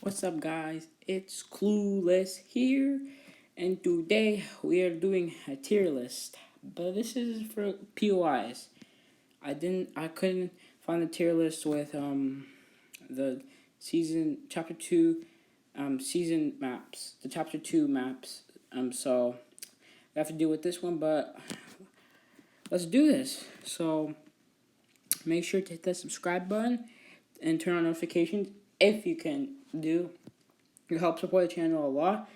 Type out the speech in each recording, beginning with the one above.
What's up, guys? It's Clueless here, and today we are doing a tier list. But this is for POIs. I couldn't find a tier list with the season chapter two season maps, the chapter two maps. So I have to deal with this one, but let's do this. So make sure to hit that subscribe button and turn on notifications if you can do. You help support the channel a lot.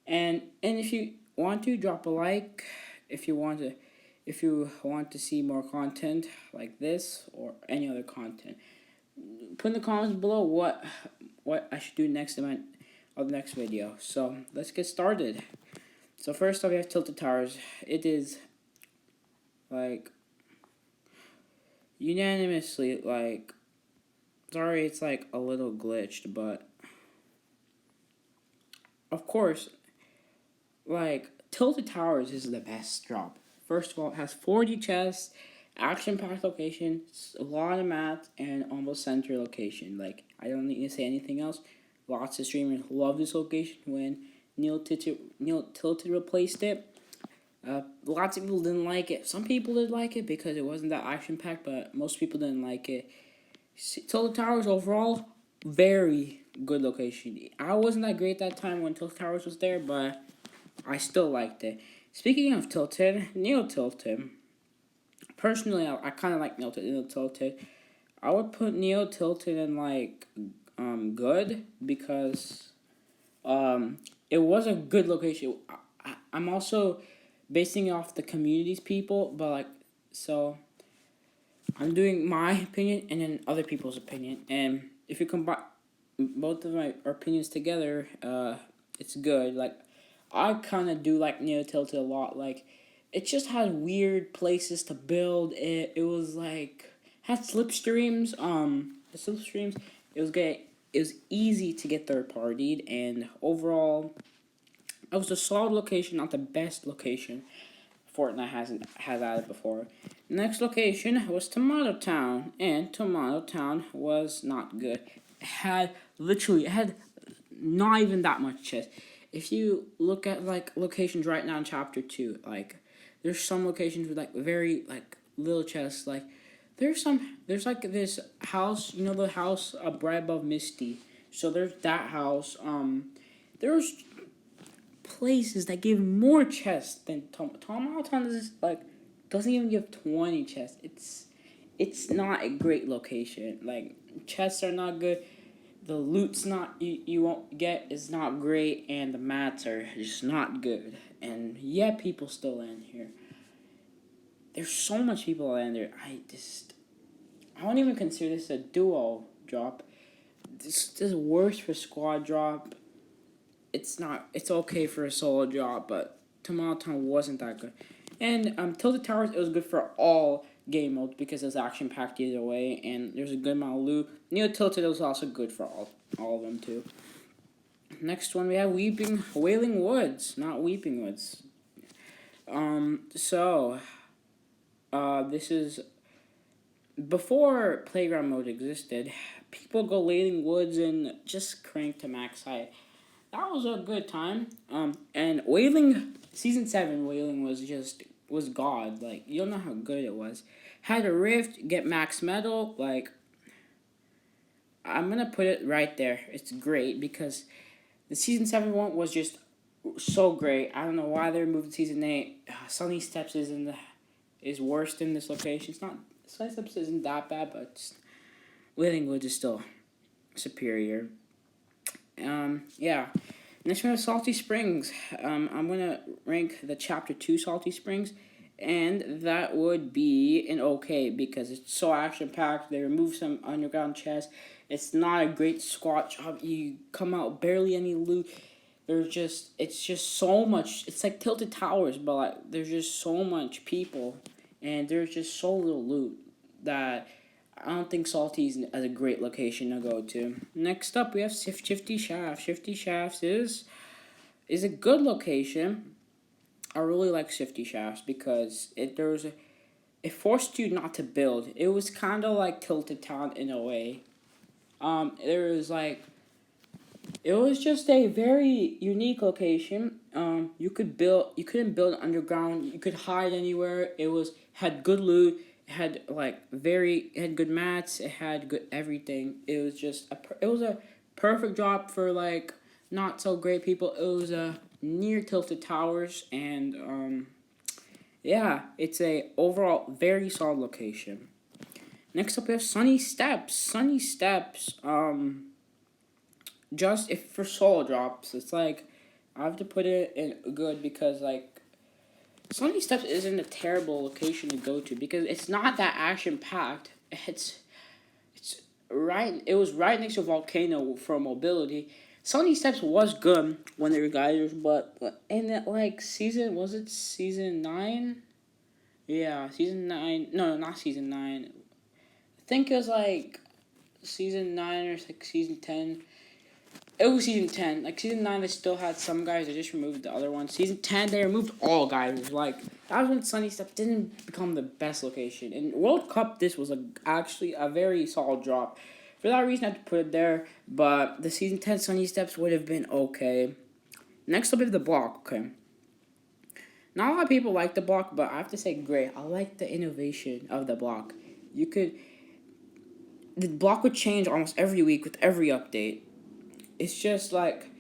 And if you want to, drop a like. If you want to see more content like this or any other content, put in the comments below what I should do next in the next video. So let's get started. So first off, we have Tilted Towers. It is like unanimously like, sorry, it's like a little glitched, but of course, like, Tilted Towers is the best drop. First of all, it has 40 chests, action-packed location, a lot of maps, and almost center location. Like, I don't need to say anything else. Lots of streamers love this location when Neil Tilted replaced it. Lots of people didn't like it. Some people did like it because it wasn't that action-packed, but most people didn't like it. Tilted Towers overall, very good location. I wasn't that great that time when Tilted Towers was there, but I still liked it. Speaking of Tilted, Neil Tilted. Personally, I kind of like Neil Tilted. I would put Neil Tilted in like good because it was a good location. I'm also basing it off the community's people, but like, so I'm doing my opinion and then other people's opinion, and if you combine both of my opinions together, it's good. Like, I kind of do like Neo Tilted a lot. Like, it just had weird places to build. It was like had slipstreams. The slipstreams. It was easy to get third partied, and overall, it was a solid location, not the best location Fortnite has added before. Next location was Tomato Town, and Tomato Town was not good. It had not even that much chest. If you look at like locations right now in chapter 2, like there's some locations with like very like little chests. Like there's like this house, you know, the house right above Misty. So there's that house. There's places that give more chests than Tom is like doesn't even give 20 chests. It's not a great location. Like, chests are not good. The loot's not you won't get is not great, and the mats are just not good. And yeah, people still land here. There's so much people land there. I don't even consider this a duo drop. This is worse for squad drop. It's okay for a solo drop, but Tomato Town wasn't that good. And Tilted Towers, it was good for all game modes because it was action packed either way, and there's a good amount of loot. Neo Tilted was also good for all of them too. Next one we have Wailing Woods, not Weeping Woods. This is before playground mode existed. People go Wailing Woods and just crank to max height. That was a good time. And Wailing season 7, Wailing was god. Like, you don't know how good it was. Had a rift, get max metal. Like, I'm gonna put it right there. It's great because the season 7 one was just so great. I don't know why they removed season 8. Sunny Steps is worse than this location. It's not Sunny Steps isn't that bad, but Wailing Woods is still superior. Yeah. Next one is Salty Springs. I'm gonna rank the chapter 2 Salty Springs, and that would be an okay because it's so action packed. They remove some underground chests. It's not a great squat job. You come out barely any loot. It's just so much. It's like Tilted Towers, but like there's just so much people, and there's just so little loot that I don't think Salty is a great location to go to. Next up, we have Shifty Shafts. Shifty Shafts is a good location. I really like Shifty Shafts because it forced you not to build. It was kind of like Tilted Town in a way. There was like It was just a very unique location. You couldn't build underground. You could hide anywhere. It was had good loot. It had it had good mats. It had good everything. It was just it was a perfect drop for like not so great people. It was near Tilted Towers, and yeah, it's a overall very solid location. Next up we have Sunny Steps. Sunny Steps. Just if for solo drops, it's like I have to put it in good because like Sunny Steps isn't a terrible location to go to because it's not that action packed. It's right. It was right next to a volcano for mobility. Sunny Steps was good when they were guiders, but in that like season was it season 9? Yeah, season 9. No, not season 9. I think it was like season 9 or like season 10. It was season 10. Like, season 9, they still had some guys. They just removed the other ones. Season 10, they removed all guys. Like, that was when Sunny Step didn't become the best location. In World Cup, this was actually a very solid drop. For that reason, I had to put it there. But the season 10 Sunny Steps would have been okay. Next up is the block. Okay. Not a lot of people like the block, but I have to say, great. I like the innovation of the block. The block would change almost every week with every update. It's just like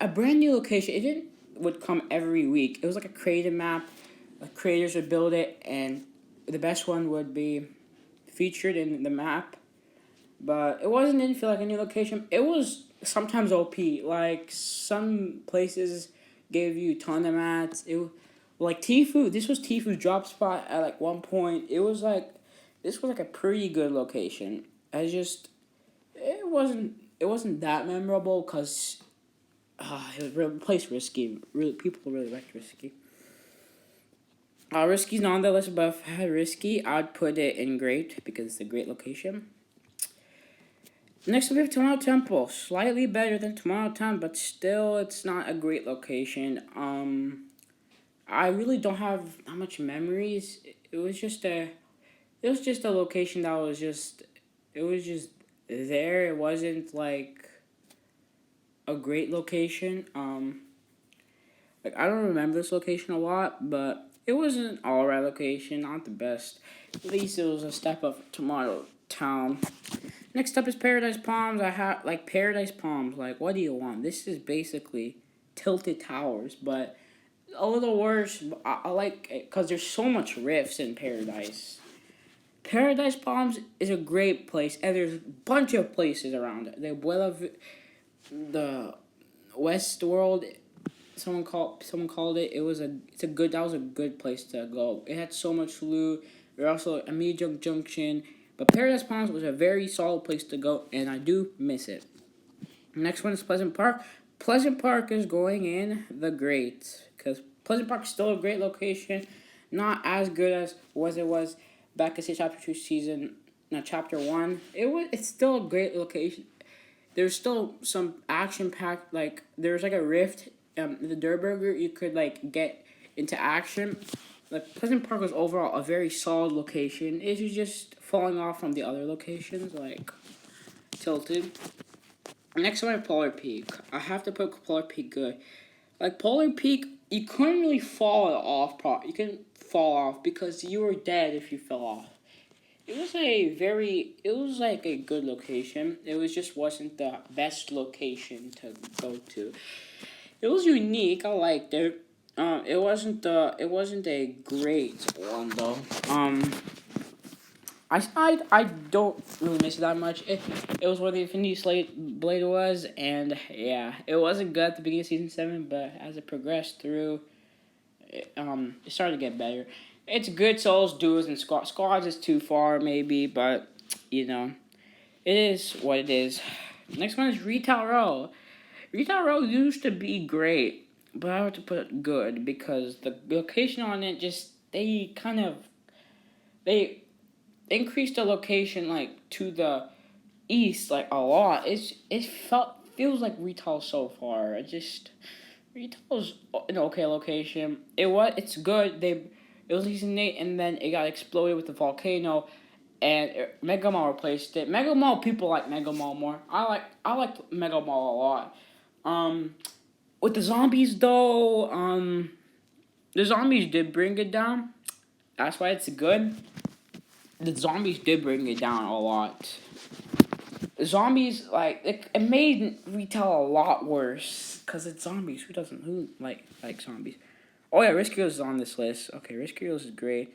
a brand new location. It didn't would come every week. It was like a creative map. Creators would build it, and the best one would be featured in the map. But didn't feel like a new location. It was sometimes OP. Like some places gave you a ton of mats. Like Tifu. This was Tifu's drop spot at like one point. This was like a pretty good location. It wasn't that memorable because it was really place risky. Really, people really liked risky. Risky's not on the list, but if I had risky, I'd put it in great because it's a great location. Next we have Tomorrow Temple, slightly better than Tomorrow Town, but still, it's not a great location. I really don't have that much memories. It was just a location that it was just there. It wasn't like a great location. Like I don't remember this location a lot, but it was an alright location, not the best. At least it was a step up from Tomorrow Town. Next up is Paradise Palms. I have like Paradise Palms. Like, what do you want? This is basically Tilted Towers, but a little worse. I like it because there's so much rifts in Paradise. Paradise Palms is a great place, and there's a bunch of places around it. The West World. Someone called it. That was a good place to go. It had so much loot. There's also a Media Junction. But Paradise Palms was a very solid place to go, and I do miss it. Next one is Pleasant Park. Pleasant Park is going in the great, because Pleasant Park is still a great location. Not as good as it was back in Chapter 2 season, no, Chapter 1. It's still a great location. There's still some action-packed, like, there's like a rift, the Durburger, you could, like, get into action. Like, Pleasant Park was overall a very solid location. It was just falling off from the other locations, like Tilted. Next one is Polar Peak. I have to put Polar Peak good. Like, Polar Peak, you couldn't really fall off. You couldn't fall off because you were dead if you fell off. It was like a good location. It just wasn't the best location to go to. It was unique. I liked it. It wasn't a great one though. I don't really miss it that much. It was where the Infinity Blade was, and yeah, it wasn't good at the beginning of season 7, but as it progressed through, it started to get better. It's good solos, duos, and squads. Squads is too far maybe, but you know, it is what it is. Next one is Retail Row. Retail Row used to be great, but I have to put good because the location on it they increased the location like to the east like a lot. Feels like Retail so far. Retail's an okay location. It's good. It was season 8 and then it got exploded with the volcano. and Mega Mall replaced it. Mega Mall, people like Mega Mall more. I like Mega Mall a lot. Um, with the zombies though, the zombies did bring it down. That's why it's good. The zombies did bring it down a lot. Zombies, like, it made retail a lot worse because it's zombies. Who like zombies? Oh yeah, Risk Heroes is on this list. Okay, Risk Heroes is great.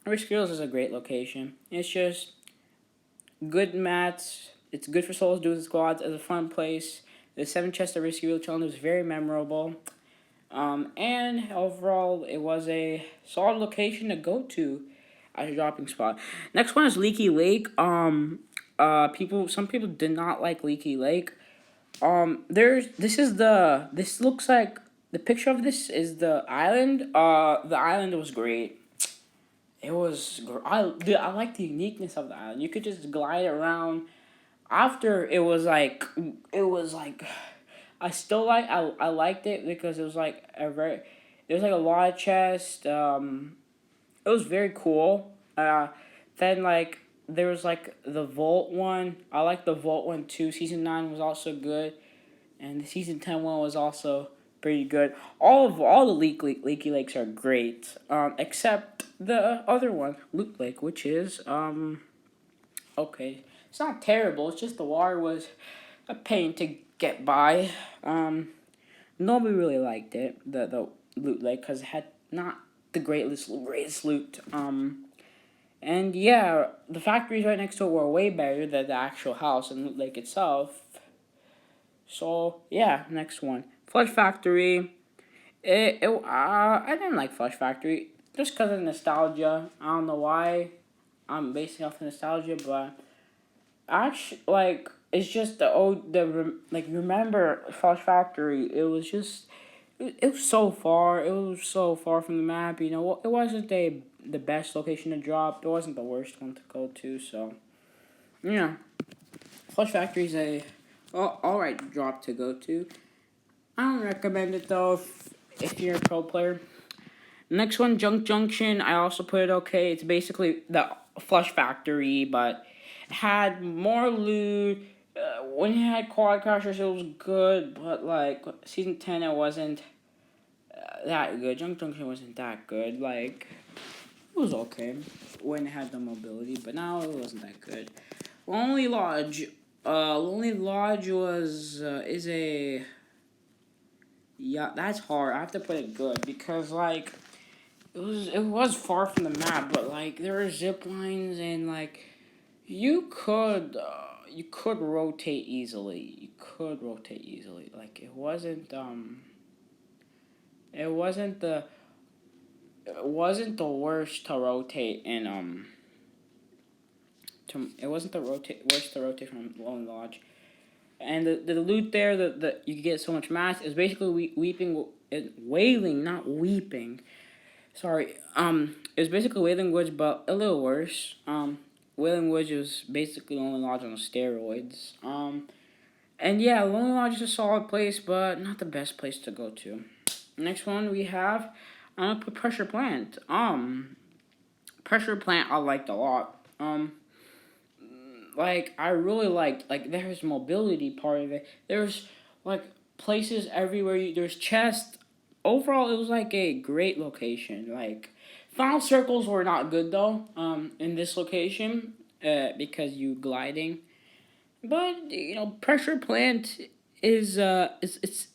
Risk Heroes is a great location. It's just good mats. It's good for solos, duos, and squads. It's a fun place. The 7 Chest of Risk Hero challenge was very memorable. And overall, it was a solid location to go to as a dropping spot. Next one is Leaky Lake. Some people did not like Leaky Lake. This looks like the picture of this is the island. The island was great. I like the uniqueness of the island. You could just glide around. After it was like I liked it because it was like there was like a lot of chests. It was very cool. Then like there was like the Vault one. I like the Vault one too. Season 9 was also good, and the season 10 one was also pretty good. All the Leaky Lakes are great. Except the other one, Loot Lake, which is okay. It's not terrible. It's just the water was a pain to get by. Nobody really liked it, the Loot Lake, because it had not the greatest loot. And yeah, the factories right next to it were way better than the actual house and Loot Lake itself. So yeah, next one, Flush Factory. I didn't like Flush Factory just because of nostalgia. I don't know why. I'm basing off of nostalgia, but actually, like, it's just remember Flush Factory. It was so far. It was so far from the map. You know, it wasn't the best location to drop. It wasn't the worst one to go to. So yeah, Flush Factory is a alright drop to go to. I don't recommend it though if you're a pro player. Next one, Junk Junction. I also put it okay. It's basically the Flush Factory, but it had more loot. When you had quad crashers, it was good, but like season 10, it wasn't that good. Junk Junction wasn't that good. Like, it was okay when it had the mobility, but now it wasn't that good. Lonely Lodge. Lonely Lodge is a yeah. That's hard. I have to put it good because like it was far from the map, but like there were zip lines and like you could rotate easily. You could rotate easily. Like it wasn't the worst to rotate in it wasn't the worst to rotate from Lone Lodge. And the loot there, you get so much mass. Is basically wailing, not weeping. Sorry. It was basically Wailing Woods, but a little worse. Wailing Woods was basically Lonely Lodge on steroids. And yeah, Lonely Lodge is a solid place, but not the best place to go to. Next one we have, I'm gonna put Pressure Plant. Pressure Plant I liked a lot. Like I really liked there's mobility part of it. There's like places everywhere. There's chests. Overall, it was like a great location. Like final circles were not good though. In this location, because you gliding. But Pressure Plant is it's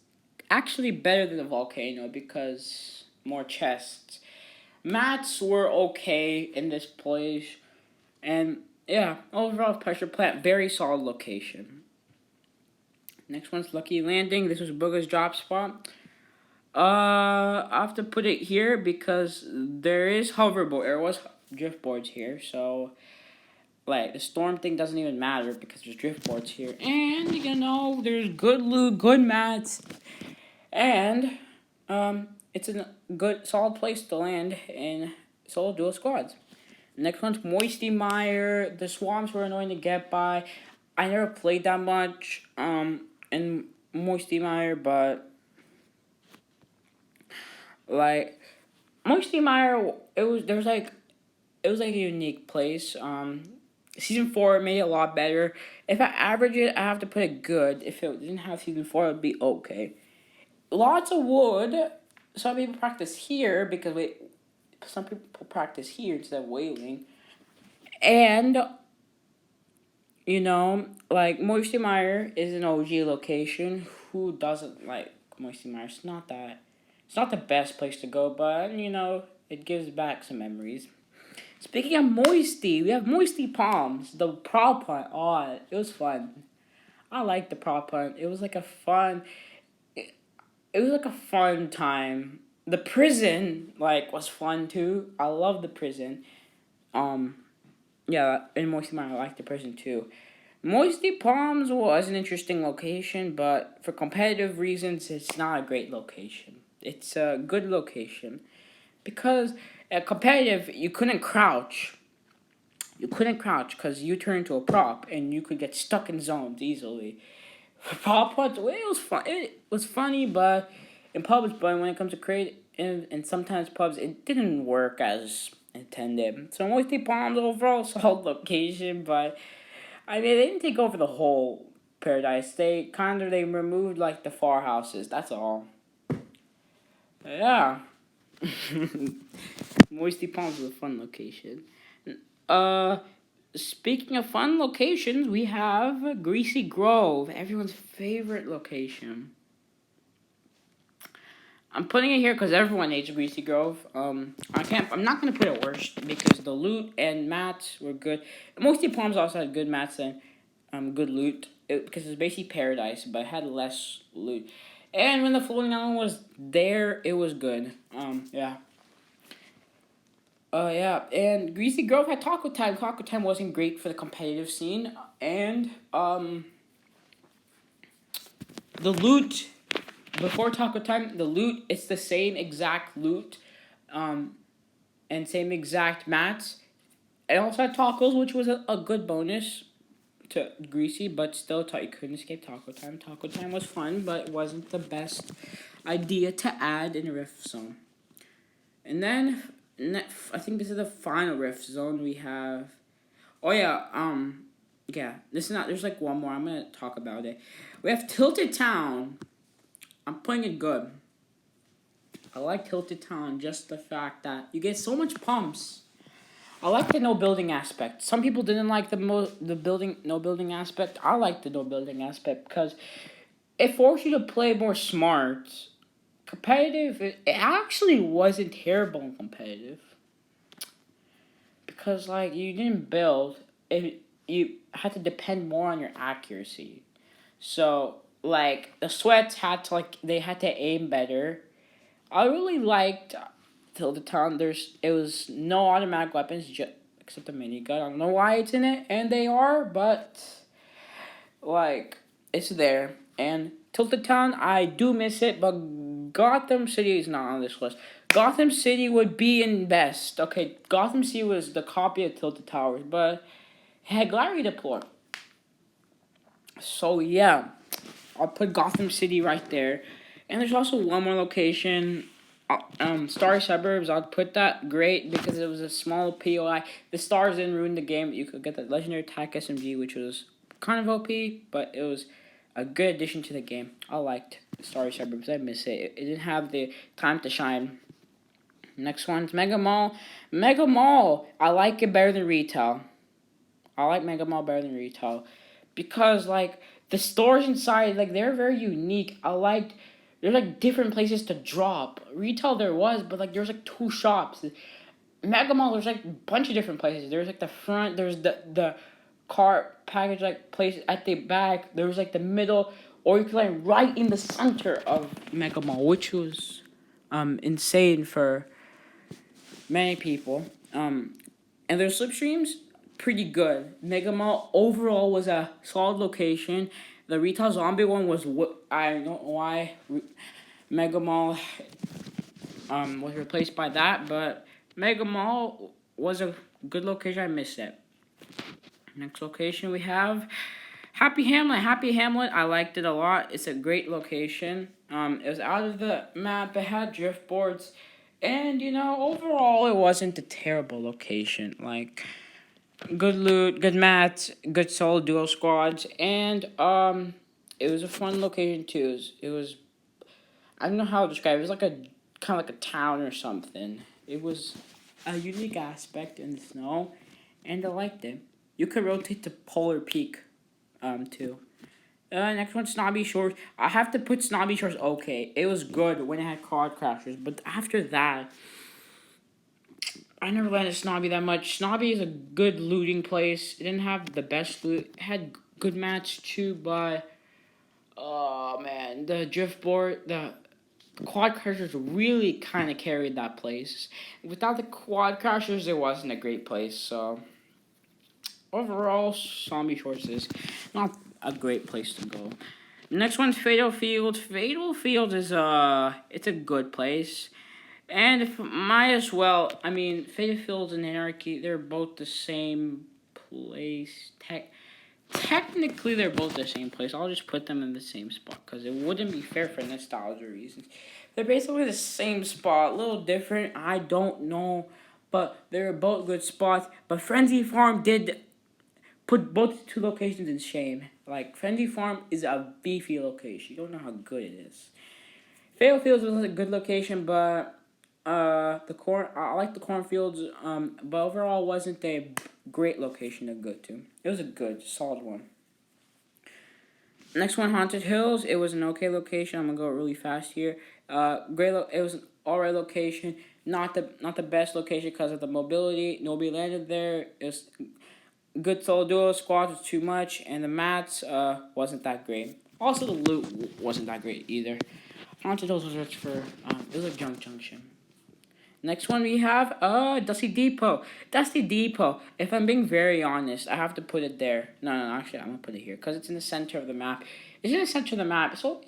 actually better than the volcano because more chests. Mats were okay in this place, and yeah, overall Pressure Plant very solid location. Next one's Lucky Landing. This was Booger's drop spot. I have to put it here because there is hoverboard. There was drift boards here, so like the storm thing doesn't even matter because there's drift boards here, and there's good loot, good mats, and it's a good solid place to land in solo duo squads. Next one's Moisty Mire. The swamps were annoying to get by. I never played that much in Moisty Mire, but like Moisty Mire, there's like it was like a unique place. Season 4 made it a lot better. If I average it, I have to put it good. If it didn't have season 4, it would be okay. Lots of wood. Some people practice here because some people practice here instead of whaling. And like Moisty Mire is an OG location. Who doesn't like Moisty Mire? It's not the best place to go, but it gives back some memories. Speaking of Moisty, we have Moisty Palms, the prop hunt. Oh, it was fun. I liked the prop hunt. It was like a fun. It was like a fun time. The prison was fun too. I love the prison. Um, yeah, in Moisty Mine, I like the prison too. Moisty Palms was an interesting location, but for competitive reasons, it's not a great location. It's a good location because at competitive, you couldn't crouch. You couldn't crouch because you turned into a prop and you could get stuck in zones easily. For prop hunts, it was fun. It was funny, but in pubs, but when it comes to create and sometimes pubs, it didn't work as intended. So Moisty Palms overall solid location, but I mean they didn't take over the whole paradise. They removed like the far houses. That's all. Yeah. Moisty Palms is a fun location. Uh, Speaking of fun locations, we have Greasy Grove, everyone's favorite location. I'm putting it here because everyone hates Greasy Grove. I'm not gonna put it worst because the loot and mats were good. Moisty Palms also had good mats and good loot because it was basically paradise, but it had less loot. And when the floating island was there, it was good. Yeah. Yeah, and Greasy Grove had Taco Time. Taco Time wasn't great for the competitive scene, and the loot before Taco Time, the loot it's the same exact loot, and same exact mats. It also had tacos, which was a good bonus to Greasy, but still, you couldn't escape Taco Time. Taco Time was fun, but it wasn't the best idea to add in Rift Zone. And then I think this is the final Rift Zone we have. Oh yeah, yeah. This is not. There's like one more. I'm gonna talk about it. We have Tilted Town. I'm putting it good. I like Tilted Town. Just the fact that you get so much pumps. I like the no building aspect. Some people didn't like the no building aspect. I like the no building aspect because it forced you to play more smart. Competitive. It actually wasn't terrible in competitive because you didn't build. You had to depend more on your accuracy. So the sweats had to they had to aim better. I really liked Tilted Town. It was no automatic weapons except the minigun. I don't know why it's in it, and they are, but it's there. And Tilted Town, I do miss it, but Gotham City is not on this list. Gotham City would be in best. Okay, Gotham City was the copy of Tilted Towers, but it had Glary Deploy. So yeah, I'll put Gotham City right there. And there's also one more location, Starry Suburbs. I'd put that great because it was a small POI. The stars didn't ruin the game. You could get the legendary attack SMG, which was kind of OP, but it was a good addition to the game. I liked Starry Suburbs. I miss it. It didn't have the time to shine. Next one's Mega Mall. Mega Mall, I like it better than retail. I like Mega Mall better than retail because the stores inside they're very unique. There's different places to drop. Retail there was, but there's 2 shops. Mega Mall there's a bunch of different places. There's the front. There's the car package place at the back. There was the middle, or you could right in the center of Mega Mall, which was insane for many people. And their slipstreams pretty good. Mega Mall overall was a solid location. The retail zombie one was I don't know why Mega Mall was replaced by that, but Mega Mall was a good location. I missed it. Next location we have Happy Hamlet. Happy Hamlet, I liked it a lot. It's a great location. It was out of the map. It had drift boards. And overall, it wasn't a terrible location. Like good loot, good mats, good solid duo squads, and it was a fun location too. It was I don't know how to describe it. It was like a kind of like a town or something. It was a unique aspect in the snow, and I liked it. You could rotate to Polar Peak, too. Next one, Snobby Shores. I have to put Snobby Shores okay. It was good when it had quad crashers, but after that, I never landed Snobby that much. Snobby is a good looting place. It didn't have the best loot. It had good mats too, but oh man, the driftboard, the quad crashers really kind of carried that place. Without the quad crashers, it wasn't a great place. So overall, Zombie Shores is not a great place to go. Next one's Fatal Fields. Fatal Fields is it's a good place. And if might as well, I mean, Fatal Fields and Anarchy, they're both the same place. Technically, they're both the same place. I'll just put them in the same spot because it wouldn't be fair for nostalgia reasons. They're basically the same spot, a little different. I don't know, but they're both good spots. But Frenzy Farm did put both two locations in shame. Like Frenzy Farm is a beefy location. You don't know how good it is. Fatal Fields was a good location, but the corn I like the cornfields. But overall wasn't a great location to go to. It was a good, solid one. Next one, Haunted Hills. It was an okay location. I'm gonna go really fast here. It was an alright location. Not the best location because of the mobility. Nobody landed there. It was good solo duo squads was too much, and the mats wasn't that great. Also, the loot wasn't that great either. Haunted Hills was rich for it was a junk junction. Next one we have Dusty Depot. Dusty Depot. If I'm being very honest, I have to put it there. No, actually I'm gonna put it here because it's in the center of the map. It's in the center of the map, so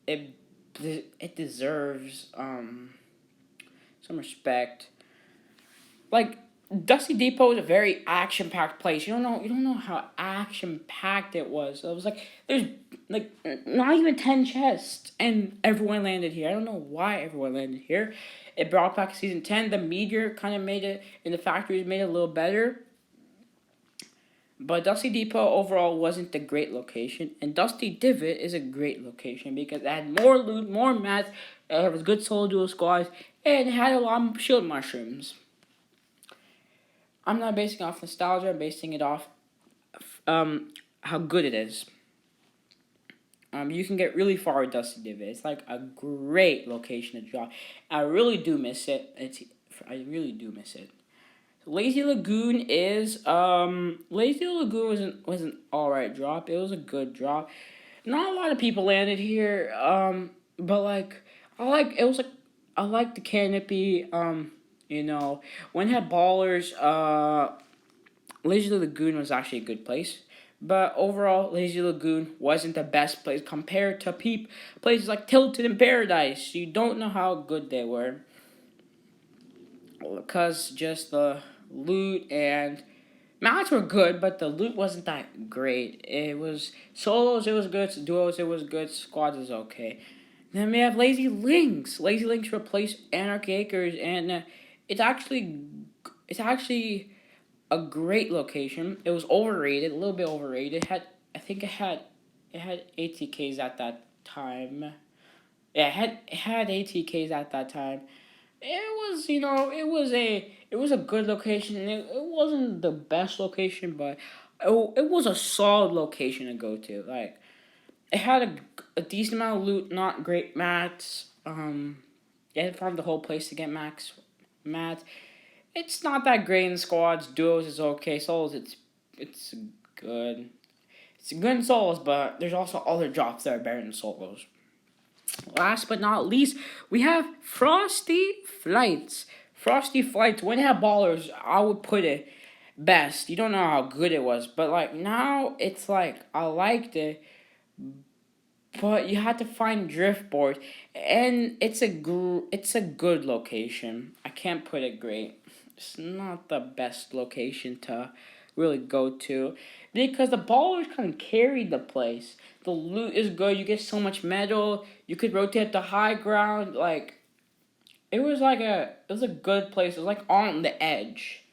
it deserves some respect. Like Dusty Depot is a very action packed place. You don't know how action packed it was. It was like there's like not even 10 chests, and everyone landed here. I don't know why everyone landed here. It brought back season 10. The meteor kind of made it, and the factories made it a little better. But Dusty Depot overall wasn't a great location, and Dusty Divot is a great location because it had more loot, more mats, it was good solo duo squads, and it had a lot of shield mushrooms. I'm not basing it off nostalgia. I'm basing it off how good it is. You can get really far with Dusty Divot. It's like a great location to drop. I really do miss it. I really do miss it. Lazy Lagoon was an alright drop. It was a good drop. Not a lot of people landed here. But like I like the canopy. When it had ballers. Lazy Lagoon was actually a good place. But overall, Lazy Lagoon wasn't the best place compared to places like Tilted and Paradise. You don't know how good they were. Because just the loot and mats were good, but the loot wasn't that great. It was solos, it was good. Duos, it was good. Squads is okay. Then we have Lazy Links. Lazy Links replaced Anarchy Acres, and it's actually a great location. It was overrated, a little bit overrated. I think it had ATKs at that time. Yeah, it had ATKs at that time. It was a good location. It wasn't the best location, but it was a solid location to go to. Like it had a decent amount of loot, not great mats. You had to farm the whole place to get max mats. It's not that great in squads. Duos is okay. Solos, it's good. It's good in solos, but there's also other drops that are better than solos. Last but not least, we have Frosty Flights. Frosty Flights, when it had ballers, I would put it best. You don't know how good it was, but like now it's like I liked it, but you had to find driftboard, and it's a good location. I can't put it great. It's not the best location to really go to because the ballers kind of carried the place. The loot is good. You get so much metal. You could rotate the high ground. Like it was a good place. It was like on the edge.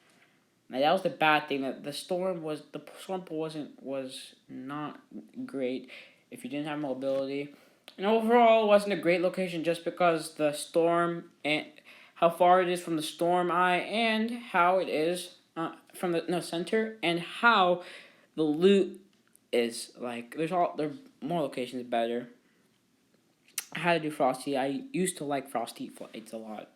Now, that was the bad thing. That the storm was not great if you didn't have mobility. And overall, it wasn't a great location just because the storm and how far it is from the storm eye and how it is from the no center and how the loot is like. There are more locations better. I had to do Frosty. I used to like Frosty flights a lot.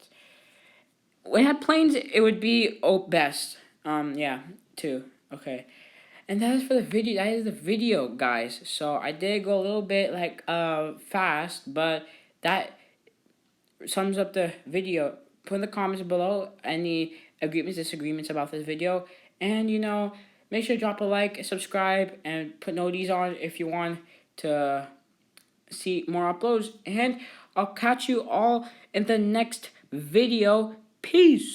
When I had planes, it would be best. Yeah, too. Okay. And that is for the video. That is the video, guys. So I did go a little bit like fast, but that sums up the video. Put in the comments below any agreements, disagreements about this video, and make sure to drop a like, subscribe, and put noties on if you want to see more uploads. And I'll catch you all in the next video. Peace.